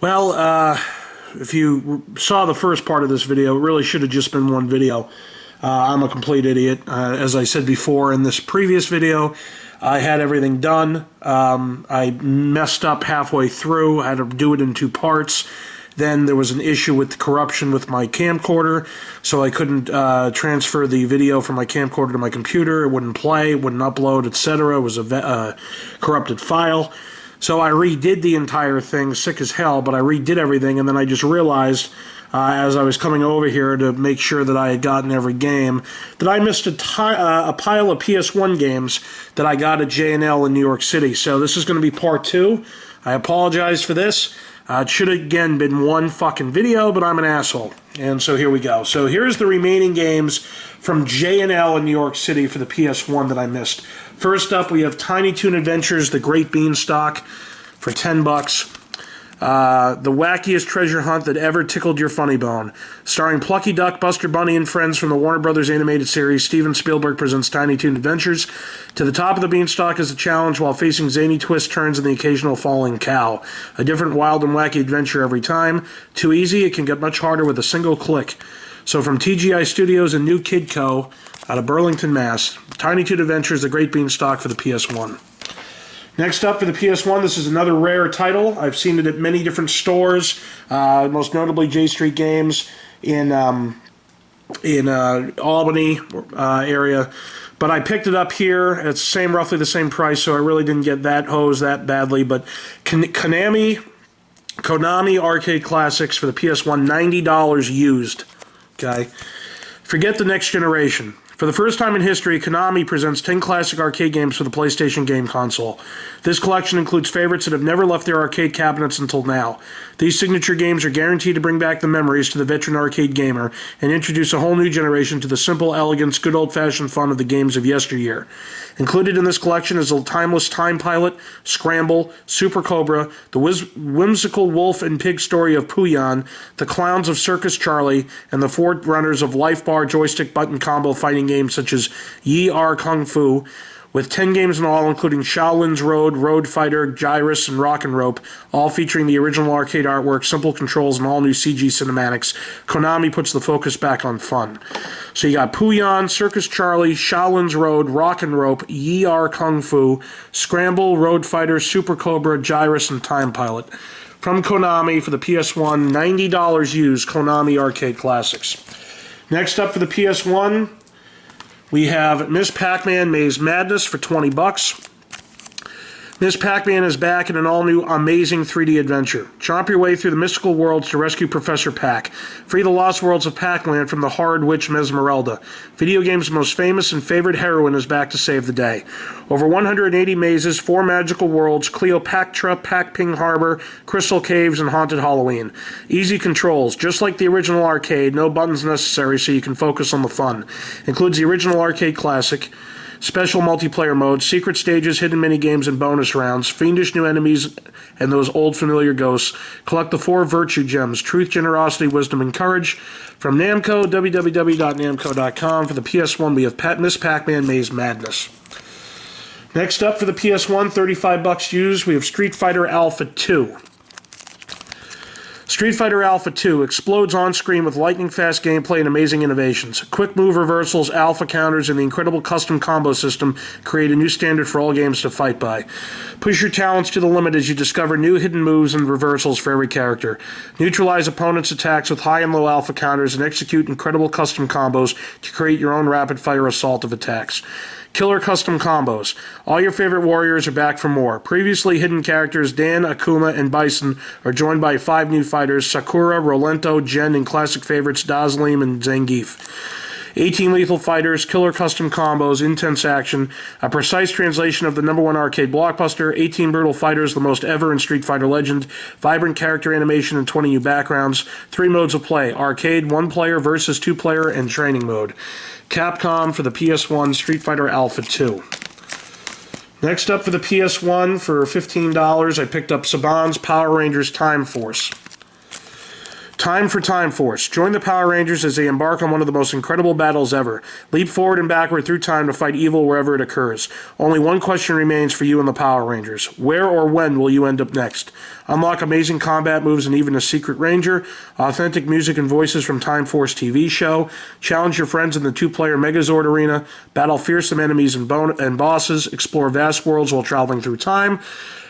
Well, if you saw the first part of this video, it really should have just been one video. I'm a complete idiot. As I said before in this previous video, I had everything done. I messed up halfway through. I had to do it in two parts. Then there was an issue with corruption with my camcorder, so I couldn't transfer the video from my camcorder to my computer. It wouldn't play, it wouldn't upload, etc. It was a corrupted file. So I redid the entire thing, sick as hell, but I redid everything, and then I just realized, as I was coming over here to make sure that I had gotten every game, that I missed a pile of PS1 games that I got at J&L in New York City. So this is going to be part 2. I apologize for this. It should have, again, been one fucking video, but I'm an asshole. And so here we go. So here's the remaining games from J&L in New York City for the PS1 that I missed. First up, we have Tiny Toon Adventures, The Great Beanstalk for $10. The wackiest treasure hunt that ever tickled your funny bone. Starring Plucky Duck, Buster Bunny, and friends from the Warner Brothers animated series, Steven Spielberg presents Tiny Toon Adventures. To the top of the beanstalk is a challenge while facing zany twists, turns, and the occasional falling cow. A different wild and wacky adventure every time. Too easy, it can get much harder with a single click. So from TGI Studios and New Kid Co. out of Burlington, Mass. Tiny Toon Adventures, The Great Beanstalk for the PS1. Next up for the PS1, this is another rare title. I've seen it at many different stores, most notably J Street Games in Albany area. But I picked it up here. It's roughly the same price, so I really didn't get that hose that badly. But Konami Arcade Classics for the PS1, $90 used. Okay, forget the next generation. For the first time in history, Konami presents 10 classic arcade games for the PlayStation game console. This collection includes favorites that have never left their arcade cabinets until now. These signature games are guaranteed to bring back the memories to the veteran arcade gamer and introduce a whole new generation to the simple elegance, good old-fashioned fun of the games of yesteryear. Included in this collection is a timeless Time Pilot, Scramble, Super Cobra, the whimsical wolf and pig story of Pooyan, the clowns of Circus Charlie, and the forerunners of life bar, joystick, button combo fighting games such as Yi Ar Kung Fu, with 10 games in all, including Shaolin's Road, Road Fighter, Gyrus, and Rock and Rope, all featuring the original arcade artwork, simple controls, and all new CG cinematics. Konami puts the focus back on fun. So you got Pooyan, Circus Charlie, Shaolin's Road, Rock and Rope, Yi Ar Kung Fu, Scramble, Road Fighter, Super Cobra, Gyrus, and Time Pilot. From Konami for the PS1, $90 used, Konami Arcade Classics. Next up for the PS1, we have Miss Pac-Man Maze Madness for $20. Miss Pac-Man is back in an all-new amazing 3D adventure. Chomp your way through the mystical worlds to rescue Professor Pac. Free the lost worlds of Pac-Land from the horrid witch Mesmerelda. Videogame's most famous and favorite heroine is back to save the day. Over 180 mazes, 4 magical worlds, Cleopatra, Pac-Ping Harbor, Crystal Caves, and Haunted Halloween. Easy controls, just like the original arcade, no buttons necessary so you can focus on the fun. Includes the original arcade classic, special multiplayer modes, secret stages, hidden minigames, and bonus rounds, fiendish new enemies, and those old familiar ghosts. Collect the 4 virtue gems, truth, generosity, wisdom, and courage. From Namco, www.namco.com. For the PS1, we have Miss Pac-Man Maze Madness. Next up for the PS1, $35 used, we have Street Fighter Alpha 2. Street Fighter Alpha 2 explodes on-screen with lightning-fast gameplay and amazing innovations. Quick move reversals, alpha counters, and the incredible custom combo system create a new standard for all games to fight by. Push your talents to the limit as you discover new hidden moves and reversals for every character. Neutralize opponents' attacks with high and low alpha counters and execute incredible custom combos to create your own rapid-fire assault of attacks. Killer custom combos. All your favorite warriors are back for more. Previously hidden characters Dan, Akuma, and Bison are joined by 5 new fighters, Sakura, Rolento, Jen, and classic favorites Dazlim and Zangief. 18 lethal fighters, killer custom combos, intense action, a precise translation of the #1 arcade blockbuster, 18 brutal fighters, the most ever in Street Fighter Legend, vibrant character animation, and 20 new backgrounds, 3 modes of play, arcade, 1-player versus 2-player, and training mode. Capcom for the PS1, Street Fighter Alpha 2. Next up for the PS1, for $15, I picked up Saban's Power Rangers Time Force. Time for Time Force. Join the Power Rangers as they embark on one of the most incredible battles ever. Leap forward and backward through time to fight evil wherever it occurs. Only one question remains for you and the Power Rangers. Where or when will you end up next? Unlock amazing combat moves and even a secret ranger. Authentic music and voices from Time Force TV show. Challenge your friends in the 2-player Megazord arena. Battle fearsome enemies and bosses. Explore vast worlds while traveling through time.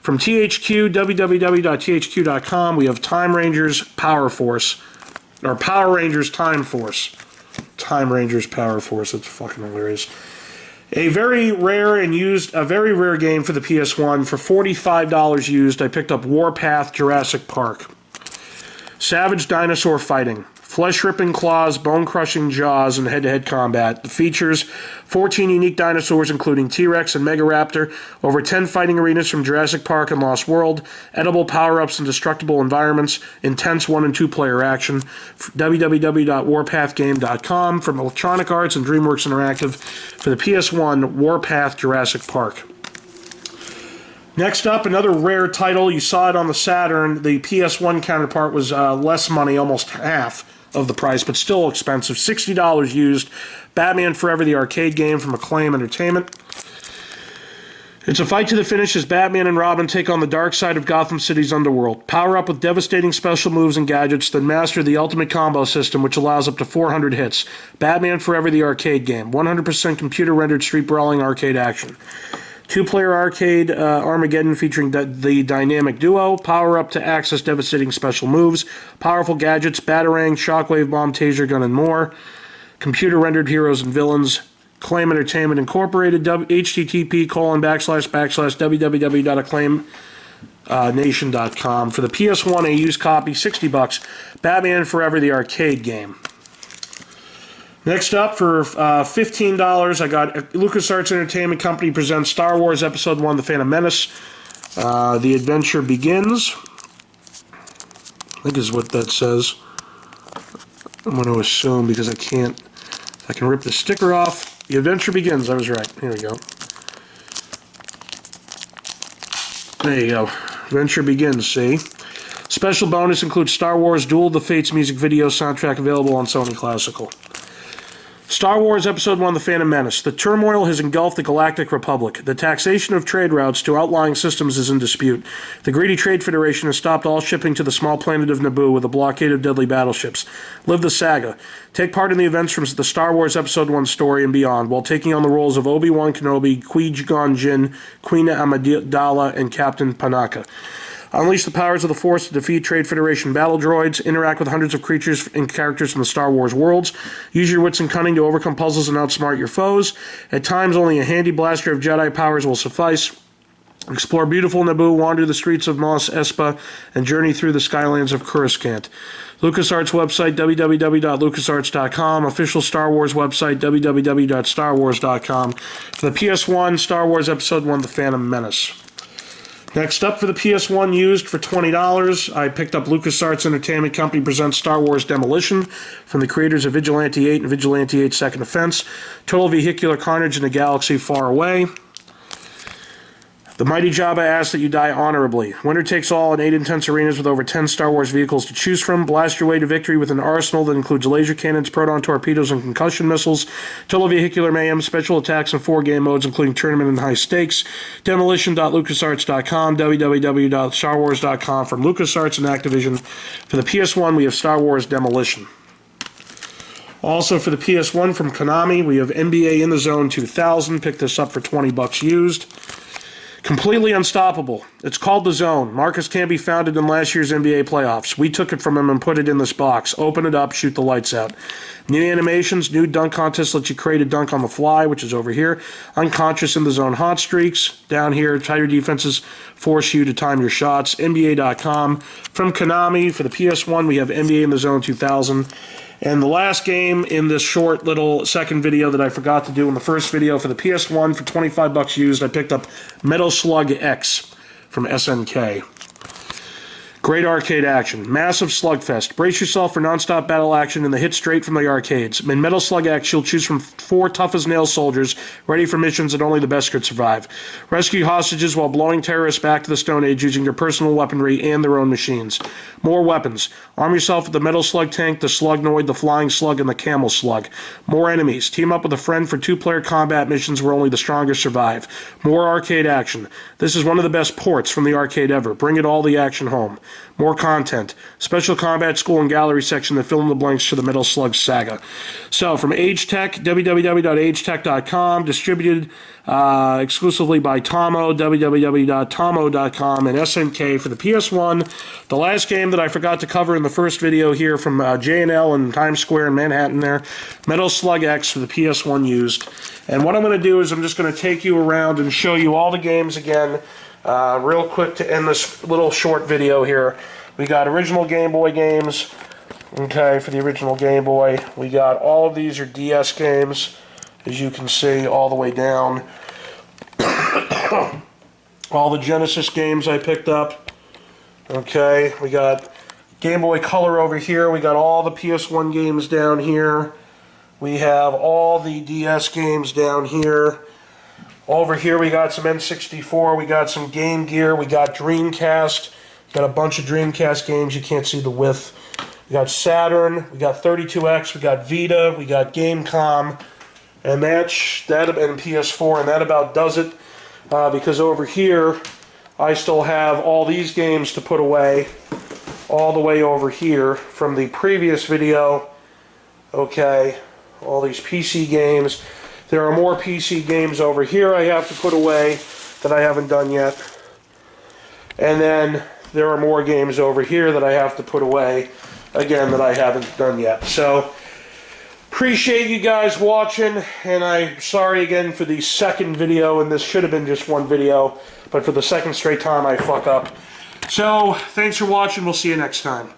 From THQ, www.thq.com, we have Time Rangers Power Force, or Power Rangers Time Force. Time Rangers Power Force, that's fucking hilarious. A very rare game for the PS1. For $45 used, I picked up Warpath Jurassic Park. Savage dinosaur fighting. Flesh-ripping claws, bone-crushing jaws, and head-to-head combat. The features 14 unique dinosaurs, including T-Rex and Megaraptor, over 10 fighting arenas from Jurassic Park and Lost World, edible power-ups and destructible environments, intense 1- and 2-player action. www.warpathgame.com from Electronic Arts and DreamWorks Interactive for the PS1, Warpath Jurassic Park. Next up, another rare title. You saw it on the Saturn. The PS1 counterpart was less money, almost half of the price, but still expensive. $60 used. Batman Forever, the arcade game from Acclaim Entertainment. It's a fight to the finish as Batman and Robin take on the dark side of Gotham City's underworld. Power up with devastating special moves and gadgets, then master the ultimate combo system, which allows up to 400 hits. Batman Forever, the arcade game. 100% computer-rendered street brawling arcade action. 2-player arcade Armageddon featuring the dynamic duo. Power up to access devastating special moves. Powerful gadgets, Batarang, Shockwave Bomb, Taser Gun, and more. Computer-rendered heroes and villains. Acclaim Entertainment Incorporated. http://www.acclaimnation.com. For the PS1, a used copy, $60. Batman Forever, the arcade game. Next up, for $15, I got LucasArts Entertainment Company presents Star Wars Episode 1, The Phantom Menace. The adventure begins. I think is what that says. I'm going to assume because I can rip the sticker off. The adventure begins. I was right. Here we go. There you go. Adventure begins, see? Special bonus includes Star Wars Duel of the Fates music video soundtrack available on Sony Classical. Star Wars Episode 1, The Phantom Menace. The turmoil has engulfed the Galactic Republic. The taxation of trade routes to outlying systems is in dispute. The greedy Trade Federation has stopped all shipping to the small planet of Naboo with a blockade of deadly battleships. Live the saga. Take part in the events from the Star Wars Episode 1 story and beyond, while taking on the roles of Obi-Wan Kenobi, Qui-Gon Jinn, Queen Amidala, and Captain Panaka. Unleash the powers of the Force to defeat Trade Federation battle droids. Interact with hundreds of creatures and characters from the Star Wars worlds. Use your wits and cunning to overcome puzzles and outsmart your foes. At times, only a handy blaster of Jedi powers will suffice. Explore beautiful Naboo, wander the streets of Mos Espa, and journey through the skylands of Coruscant. LucasArts website, www.lucasarts.com. Official Star Wars website, www.starwars.com. For the PS1, Star Wars Episode 1, The Phantom Menace. Next up, for the PS1 used for $20, I picked up LucasArts Entertainment Company presents Star Wars Demolition from the creators of Vigilante 8 and Vigilante 8 Second Offense. Total vehicular carnage in a galaxy far away. The mighty Jabba asks that you die honorably. Winner takes all in 8 intense arenas with over 10 Star Wars vehicles to choose from. Blast your way to victory with an arsenal that includes laser cannons, proton torpedoes, and concussion missiles. Total vehicular mayhem, special attacks, and 4 game modes, including tournament and high stakes. Demolition.lucasarts.com, www.starwars.com. From LucasArts and Activision. For the PS1, we have Star Wars Demolition. Also for the PS1 from Konami, we have NBA In the Zone 2000. Picked this up for $20 used. Completely unstoppable. It's called The Zone. Marcus can't be founded in last year's NBA playoffs. We took it from him and put it in this box. Open it up, shoot the lights out. New animations, new dunk contest lets you create a dunk on the fly, which is over here. Unconscious in the zone hot streaks. Down here, tighter defenses force you to time your shots. NBA.com. From Konami, for the PS1, we have NBA In the Zone 2000. And the last game in this short little second video that I forgot to do in the first video, for the PS1 for $25 used, I picked up Metal Slug X from SNK. Great arcade action. Massive slugfest. Brace yourself for non-stop battle action and the hit straight from the arcades. In Metal Slug X, you'll choose from 4 tough-as-nail soldiers ready for missions that only the best could survive. Rescue hostages while blowing terrorists back to the Stone Age using their personal weaponry and their own machines. More weapons. Arm yourself with the Metal Slug tank, the Slugnoid, the Flying Slug, and the Camel Slug. More enemies. Team up with a friend for 2-player combat missions where only the strongest survive. More arcade action. This is one of the best ports from the arcade ever. Bring it all the action home. More content. Special combat school and gallery section that fill in the blanks to the Metal Slug saga. So, from AgeTech, www.agetech.com, distributed exclusively by Tomo, www.tomo.com, and SNK for the PS1. The last game that I forgot to cover in the first video here from J&L in Times Square in Manhattan there, Metal Slug X for the PS1 used. And what I'm going to do is I'm just going to take you around and show you all the games again. Real quick to end this little short video here. We got original Game Boy games, okay, for the original Game Boy. We got all of these are DS games, as you can see, all the way down. All the Genesis games I picked up, okay. We got Game Boy Color over here. We got all the PS1 games down here. We have all the DS games down here. Over here we got some N64, we got some Game Gear, we got Dreamcast, got a bunch of Dreamcast games, you can't see the width. We got Saturn, we got 32X, we got Vita, we got Gamecom, and that and PS4, and that about does it, because over here I still have all these games to put away, all the way over here from the previous video, okay, all these PC games. There are more PC games over here I have to put away that I haven't done yet. And then there are more games over here that I have to put away, again, that I haven't done yet. So, appreciate you guys watching, and I'm sorry again for the second video, and this should have been just one video, but for the second straight time I fuck up. So, thanks for watching, we'll see you next time.